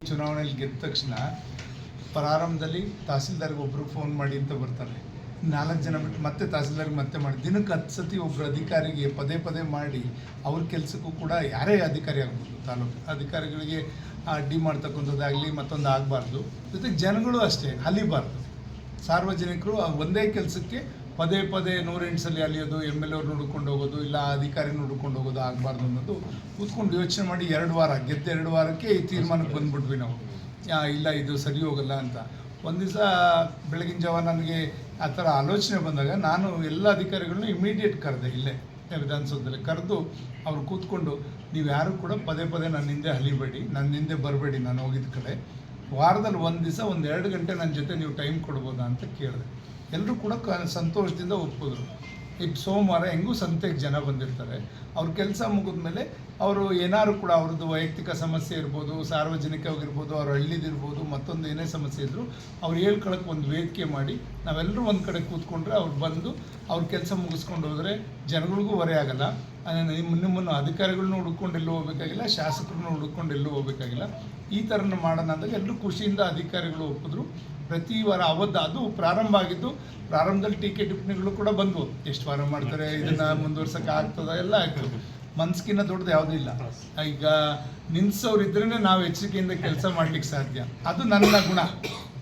ಚುನಾವಣೆಯಲ್ಲಿ ಗೆದ್ದ ತಕ್ಷಣ ಪ್ರಾರಂಭದಲ್ಲಿ ತಹಸೀಲ್ದಾರ್ಗೆ ಒಬ್ಬರು ಫೋನ್ ಮಾಡಿ ಅಂತ ಬರ್ತಾರೆ. 4 ಜನ ಬಿಟ್ಟು ಮತ್ತೆ ತಹಸೀಲ್ದಾರ್ಗೆ ಮತ್ತೆ ಮಾಡಿ ದಿನಕ್ಕೆ 10 ಸತಿ ಒಬ್ಬರು ಅಧಿಕಾರಿಗೆ ಪದೇ ಪದೇ ಮಾಡಿ ಅವ್ರ ಕೆಲಸಕ್ಕೂ ಕೂಡ ಯಾರೇ ಅಧಿಕಾರಿ ಆಗ್ಬೋದು, ತಾಲೂಕು ಅಧಿಕಾರಿಗಳಿಗೆ ಅಡ್ಡಿ ಮಾಡ್ತಕ್ಕಂಥದ್ದಾಗಲಿ ಮತ್ತೊಂದು ಆಗಬಾರ್ದು. ಜೊತೆಗೆ ಜನಗಳು ಅಷ್ಟೇ ಅಲಿಬಾರ್ದು. ಸಾರ್ವಜನಿಕರು ಒಂದೇ ಕೆಲಸಕ್ಕೆ ಪದೇ ಪದೇ 108 ಸಲ ಅಲಿಯೋದು, MLA ಅವ್ರು ನೋಡ್ಕೊಂಡು ಹೋಗೋದು, ಇಲ್ಲ ಅಧಿಕಾರಿ ನೋಡ್ಕೊಂಡು ಹೋಗೋದು ಆಗಬಾರ್ದು ಅನ್ನೋದು ಕೂತ್ಕೊಂಡು ಯೋಚನೆ ಮಾಡಿ 2 ವಾರ ಗೆದ್ದ 2 ವಾರಕ್ಕೆ ಈ ತೀರ್ಮಾನಕ್ಕೆ ಬಂದ್ಬಿಟ್ವಿ ನಾವು. ಇಲ್ಲ ಇದು ಸರಿ ಹೋಗಲ್ಲ ಅಂತ. ಒಂದು ದಿವಸ ಬೆಳಗಿನ ಜಾವ ನನಗೆ ಆ ಥರ ಆಲೋಚನೆ ಬಂದಾಗ ನಾನು ಎಲ್ಲ ಅಧಿಕಾರಿಗಳನ್ನೂ ಇಮಿಡಿಯೇಟ್ ಕರೆದೆ. ಇಲ್ಲೇ ವಿಧಾನಸೌಧದಲ್ಲಿ ಕರೆದು ಅವ್ರು ಕೂತ್ಕೊಂಡು, ನೀವು ಯಾರು ಕೂಡ ಪದೇ ಪದೇ ನನ್ನ ಹಿಂದೆ ಅಲಿಬೇಡಿ, ನನ್ನ ಹಿಂದೆ ಬರಬೇಡಿ, ನಾನು ಹೋಗಿದ್ದ ಕಡೆ ವಾರದಲ್ಲಿ ಒಂದು ದಿವಸ 1-2 ಗಂಟೆ ನನ್ನ ಜೊತೆ ನೀವು ಟೈಮ್ ಕೊಡ್ಬೋದಾ ಅಂತ ಕೇಳಿದೆ. ಎಲ್ಲರೂ ಕೂಡ ಸಂತೋಷದಿಂದ ಒಪ್ಪಿದ್ರು. ಈಗ ಸೋಮವಾರ ಹೆಂಗೂ ಸಂತೆಗೆ ಜನ ಬಂದಿರ್ತಾರೆ, ಅವ್ರ ಕೆಲಸ ಮುಗಿದ್ಮೇಲೆ ಅವರು ಏನಾದ್ರು ಕೂಡ ಅವ್ರದ್ದು ವೈಯಕ್ತಿಕ ಸಮಸ್ಯೆ ಇರ್ಬೋದು, ಸಾರ್ವಜನಿಕವಾಗಿರ್ಬೋದು, ಅವ್ರ ಹಳ್ಳಿದಿರ್ಬೋದು, ಮತ್ತೊಂದು ಏನೇ ಸಮಸ್ಯೆ ಇದ್ದರೂ ಅವ್ರು ಹೇಳ್ಕೊಳಕ್ಕೆ ಒಂದು ವೇದಿಕೆ ಮಾಡಿ ನಾವೆಲ್ಲರೂ ಒಂದು ಕಡೆ ಕೂತ್ಕೊಂಡ್ರೆ ಅವ್ರು ಬಂದು ಅವ್ರ ಕೆಲಸ ಮುಗಿಸ್ಕೊಂಡು ಹೋದರೆ ಜನಗಳಿಗೂ ಹೊರೆ ಆಗಲ್ಲ. ನಿಮ್ಮನ್ನು ಅಧಿಕಾರಿಗಳನ್ನೂ ಹುಡ್ಕೊಂಡು ಎಲ್ಲೂ ಹೋಗ್ಬೇಕಾಗಿಲ್ಲ, ಶಾಸಕರನ್ನು ಹುಡ್ಕೊಂಡು ಎಲ್ಲೂ ಹೋಗ್ಬೇಕಾಗಿಲ್ಲ. ಈ ಥರನ ಮಾಡೋಣ ಅಂದಾಗ ಎಲ್ಲರೂ ಖುಷಿಯಿಂದ ಅಧಿಕಾರಿಗಳು ಒಪ್ಪಿದ್ರು. ಪ್ರತಿ ವಾರ ಅದು ಪ್ರಾರಂಭ ಆಗಿದ್ದು. ಪ್ರಾರಂಭದಲ್ಲಿ ಟೀಕೆ ಟಿಪ್ಪಣಿಗಳು ಕೂಡ ಬಂದವು. ಎಷ್ಟು ವಾರ ಮಾಡ್ತಾರೆ, ಇದನ್ನು ಮುಂದುವರ್ಸೋಕೆ ಆಗ್ತದ, ಎಲ್ಲ ಆಯಿತು. ಮನ್ಸಿಗಿನ್ನ ದೊಡ್ಡದು ಯಾವುದೂ ಇಲ್ಲ. ಈಗ ನಿನ್ಸೋರು ಇದ್ರೇ ನಾವು ಎಚ್ಚರಿಕೆಯಿಂದ ಕೆಲಸ ಮಾಡ್ಲಿಕ್ಕೆ ಸಾಧ್ಯ. ಅದು ನನ್ನ ಗುಣ.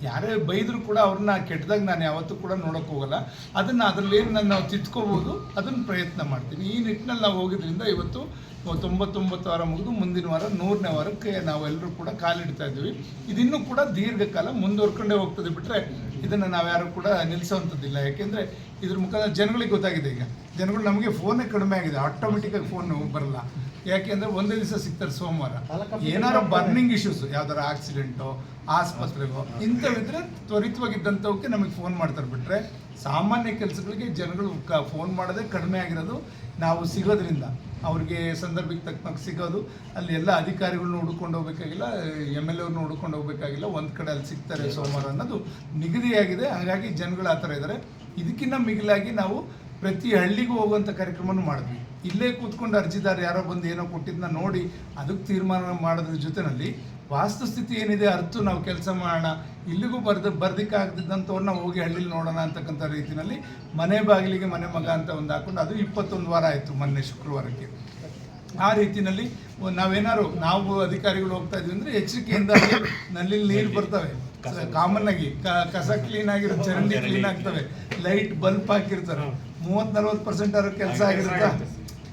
ಯಾರೇ ಬೈದರೂ ಕೂಡ ಅವ್ರನ್ನ ಕೆಟ್ಟದಾಗ ನಾನು ಯಾವತ್ತೂ ಕೂಡ ನೋಡೋಕೆ ಹೋಗಲ್ಲ. ಅದನ್ನು ಅದರಲ್ಲೇನು ನಾವು ತಿದ್ಕೋಬೋದು ಅದನ್ನು ಪ್ರಯತ್ನ ಮಾಡ್ತೀನಿ. ಈ ನಿಟ್ಟಿನಲ್ಲಿ ನಾವು ಹೋಗಿದ್ರಿಂದ ಇವತ್ತು 99 ವಾರ ಮುಗಿದು ಮುಂದಿನ ವಾರ 100ನೇ ವಾರಕ್ಕೆ ನಾವೆಲ್ಲರೂ ಕೂಡ ಕಾಲಿಡ್ತಾ ಇದ್ದೀವಿ. ಇದಿನ್ನೂ ಕೂಡ ದೀರ್ಘಕಾಲ ಮುಂದುವರ್ಕೊಂಡೇ ಹೋಗ್ತದೆ, ಬಿಟ್ಟರೆ ಇದನ್ನು ನಾವ್ಯಾರು ಕೂಡ ನಿಲ್ಲಿಸೋವಂಥದ್ದಿಲ್ಲ. ಯಾಕೆಂದರೆ ಇದ್ರ ಮುಖಾಂತರ ಜನಗಳಿಗೆ ಗೊತ್ತಾಗಿದೆ. ಈಗ ಜನಗಳು ನಮಗೆ ಫೋನೇ ಕಡಿಮೆ ಆಗಿದೆ, ಆಟೋಮೆಟಿಕ್ಕಾಗಿ ಫೋನ್ ಬರಲ್ಲ. ಯಾಕೆಂದರೆ ಒಂದೇ ದಿವಸ ಸಿಗ್ತಾರೆ ಸೋಮವಾರ. ಏನಾರು ಬರ್ನಿಂಗ್ ಇಶ್ಯೂಸ್, ಯಾವ್ದಾರು ಆಕ್ಸಿಡೆಂಟೋ, ಆಸ್ಪತ್ರೆಗೋ ಇಂಥವಿದ್ರೆ ತ್ವರಿತವಾಗಿದ್ದಂಥವಕ್ಕೆ ನಮಗೆ ಫೋನ್ ಮಾಡ್ತಾರೆ. ಬಿಟ್ಟರೆ ಸಾಮಾನ್ಯ ಕೆಲಸಗಳಿಗೆ ಜನಗಳು ಫೋನ್ ಮಾಡೋದೇ ಕಡಿಮೆ ಆಗಿರೋದು. ನಾವು ಸಿಗೋದ್ರಿಂದ ಅವ್ರಿಗೆ ಸಂದರ್ಭಕ್ಕೆ ತಕ್ಕನಾಗಿ ಸಿಗೋದು. ಅಲ್ಲಿ ಎಲ್ಲ ಅಧಿಕಾರಿಗಳನ್ನ ಹುಡ್ಕೊಂಡು ಹೋಗ್ಬೇಕಾಗಿಲ್ಲ, MLA ಅವ್ರನ್ನ ಹುಡ್ಕೊಂಡು ಹೋಗ್ಬೇಕಾಗಿಲ್ಲ, ಒಂದು ಕಡೆ ಅಲ್ಲಿ ಸಿಗ್ತಾರೆ ಸೋಮವಾರ ಅನ್ನೋದು ನಿಗದಿಯಾಗಿದೆ. ಹಾಗಾಗಿ ಜನಗಳು ಆ ಥರ ಇದ್ದಾರೆ. ಇದಕ್ಕಿಂತ ಮಿಗಿಲಾಗಿ ನಾವು ಪ್ರತಿ ಹಳ್ಳಿಗೂ ಹೋಗುವಂಥ ಕಾರ್ಯಕ್ರಮನೂ ಮಾಡಿದ್ವಿ. ಇಲ್ಲೇ ಕೂತ್ಕೊಂಡು ಅರ್ಜಿದಾರ ಯಾರೋ ಬಂದು ಏನೋ ಕೊಟ್ಟಿದ್ದನ್ನ ನೋಡಿ ಅದಕ್ಕೆ ತೀರ್ಮಾನ ಮಾಡೋದ್ರ ಜೊತೆಯಲ್ಲಿ ವಾಸ್ತುಸ್ಥಿತಿ ಏನಿದೆ ಅರ್ಥ ನಾವು ಕೆಲಸ ಮಾಡೋಣ, ಇಲ್ಲಿಗೂ ಬರ್ದಿಕ್ಕಾಗ್ದಿದ್ದಂಥವ್ರನ್ನ ಹೋಗಿ ಹಳ್ಳಿಲಿ ನೋಡೋಣ ಅಂತಕ್ಕಂಥ ರೀತಿಯಲ್ಲಿ ಮನೆ ಬಾಗಿಲಿಗೆ ಮನೆ ಮಗ ಅಂತ ಒಂದು ಹಾಕೊಂಡು ಅದು 21 ವಾರ ಆಯಿತು ಮೊನ್ನೆ ಶುಕ್ರವಾರಕ್ಕೆ. ಆ ರೀತಿಯಲ್ಲಿ ನಾವು ಅಧಿಕಾರಿಗಳು ಹೋಗ್ತಾ ಇದ್ವಿ ಅಂದರೆ ಎಚ್ಚರಿಕೆಯಿಂದ ನಲ್ಲಿ ನೀರು ಬರ್ತವೆ, ಕಾಮನ್ ಆಗಿ ಕಸ ಕ್ಲೀನ್ ಆಗಿರೋ, ಚರಂಡಿ ಕ್ಲೀನ್ ಆಗ್ತವೆ, ಲೈಟ್ ಬಲ್ಪ್ ಹಾಕಿರ್ತಾರೆ. 30-40% ಅವ್ರ ಕೆಲಸ ಆಗಿರುತ್ತಾ?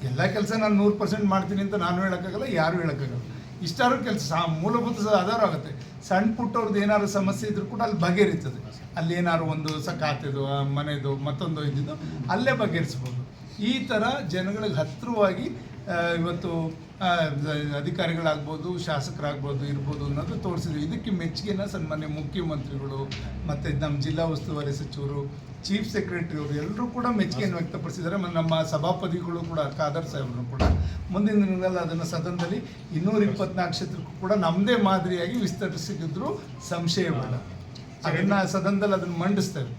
ಎಲ್ಲ ಕೆಲಸ ನಾನು 100% ಮಾಡ್ತೀನಿ ಅಂತ ನಾನು ಹೇಳೋಕ್ಕಾಗಲ್ಲ, ಯಾರು ಹೇಳೋಕ್ಕಾಗಲ್ಲ. ಇಷ್ಟಾರು ಕೆಲಸ ಮೂಲಭೂತ ಆಧಾರ ಆಗುತ್ತೆ. ಸಣ್ಣ ಪುಟ್ಟವ್ರದ್ದು ಏನಾದ್ರು ಸಮಸ್ಯೆ ಇದ್ರೂ ಕೂಡ ಅಲ್ಲಿ ಬಗೆಹರಿತದೆ. ಅಲ್ಲಿ ಏನಾದ್ರು ಒಂದು ಖಾತೆದು, ಮನೆದು, ಮತ್ತೊಂದು ಇದ್ದಿದ್ದು ಅಲ್ಲೇ ಬಗೆಹರಿಸ್ಬೋದು. ಈ ಥರ ಜನಗಳಿಗೆ ಹತ್ತಿರವಾಗಿ ಇವತ್ತು ಅಧಿಕಾರಿಗಳಾಗ್ಬೋದು, ಶಾಸಕರಾಗ್ಬೋದು ಇರ್ಬೋದು ಅನ್ನೋದು ತೋರಿಸಿದ್ವಿ. ಇದಕ್ಕೆ ಮೆಚ್ಚುಗೆನ ಸನ್ಮಾನ್ಯ ಮುಖ್ಯಮಂತ್ರಿಗಳು ಮತ್ತು ನಮ್ಮ ಜಿಲ್ಲಾ ಉಸ್ತುವಾರಿ ಸಚಿವರು, ಚೀಫ್ ಸೆಕ್ರೆಟರಿ ಅವರು ಎಲ್ಲರೂ ಕೂಡ ಮೆಚ್ಚುಗೆಯನ್ನು ವ್ಯಕ್ತಪಡಿಸಿದ್ದಾರೆ. ನಮ್ಮ ಸಭಾಪತಿಗಳು ಕೂಡ ಖಾದರ್ ಸಾಹೇಬರು ಕೂಡ ಮುಂದಿನ ದಿನಗಳಲ್ಲಿ ಅದನ್ನು ಸದನದಲ್ಲಿ 224 ಕ್ಷೇತ್ರಕ್ಕೂ ಕೂಡ ನಮ್ಮದೇ ಮಾದರಿಯಾಗಿ ವಿಸ್ತರಿಸಿದ್ರು ಸಂಶಯ ಬೇಡ. ಅದನ್ನು ಸದನದಲ್ಲಿ ಅದನ್ನು ಮಂಡಿಸ್ತೇವೆ.